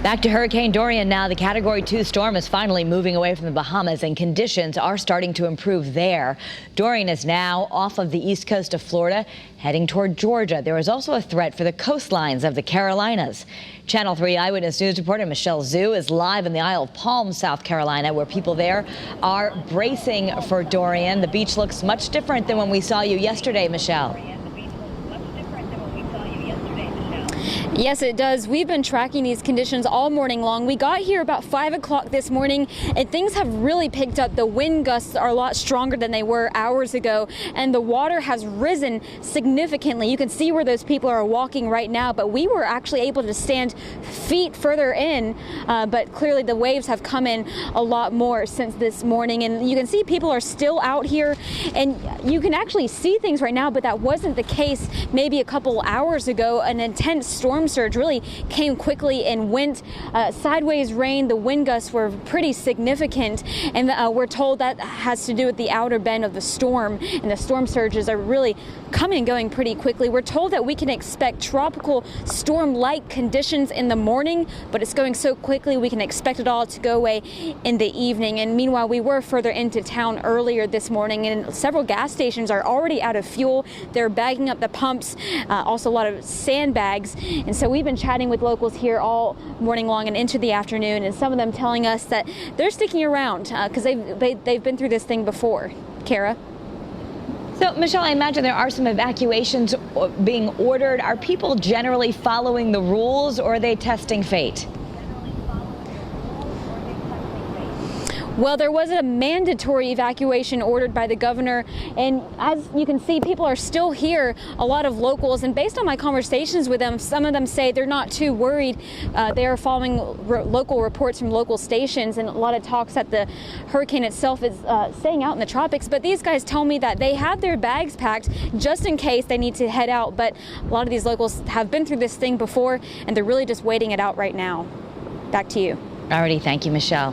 Back to Hurricane Dorian now. The Category 2 storm is finally moving away from the Bahamas and conditions are starting to improve there. Dorian is now off of the east coast of Florida, heading toward Georgia. There is also a threat for the coastlines of the Carolinas. Channel 3 Eyewitness News reporter Michelle Zhu is live in the Isle of Palm, South Carolina, where people there are bracing for Dorian. The beach looks much different than when we saw you yesterday, Michelle. Yes, it does. We've been tracking these conditions all morning long. We got here about 5 o'clock this morning and things have really picked up. The wind gusts are a lot stronger than they were hours ago and the water has risen significantly. You can see where those people are walking right now, but we were actually able to stand feet further in, but clearly the waves have come in a lot more since this morning, and you can see people are still out here and you can actually see things right now, but that wasn't the case maybe a couple hours ago. An intense storm surge really came quickly and went. Sideways rain, the wind gusts were pretty significant, and we're told that has to do with the outer bend of the storm, and the storm surges are really coming and going pretty quickly. We're told that we can expect tropical storm-like conditions in the morning, but it's going so quickly we can expect it all to go away in the evening. And meanwhile, we were further into town earlier this morning and several gas stations are already out of fuel. They're bagging up the pumps, also a lot of sandbags. And so we've been chatting with locals here all morning long and into the afternoon, and some of them telling us that they're sticking around because they've been through this thing before. Kara? So, Michelle, I imagine there are some evacuations being ordered. Are people generally following the rules, or are they testing fate? Well, there was a mandatory evacuation ordered by the governor, and as you can see, people are still here, a lot of locals, and based on my conversations with them, some of them say they're not too worried. They are following local reports from local stations, and a lot of talks that the hurricane itself is staying out in the tropics, but these guys tell me that they have their bags packed just in case they need to head out, but a lot of these locals have been through this thing before, and they're really just waiting it out right now. Back to you. Alrighty, thank you, Michelle.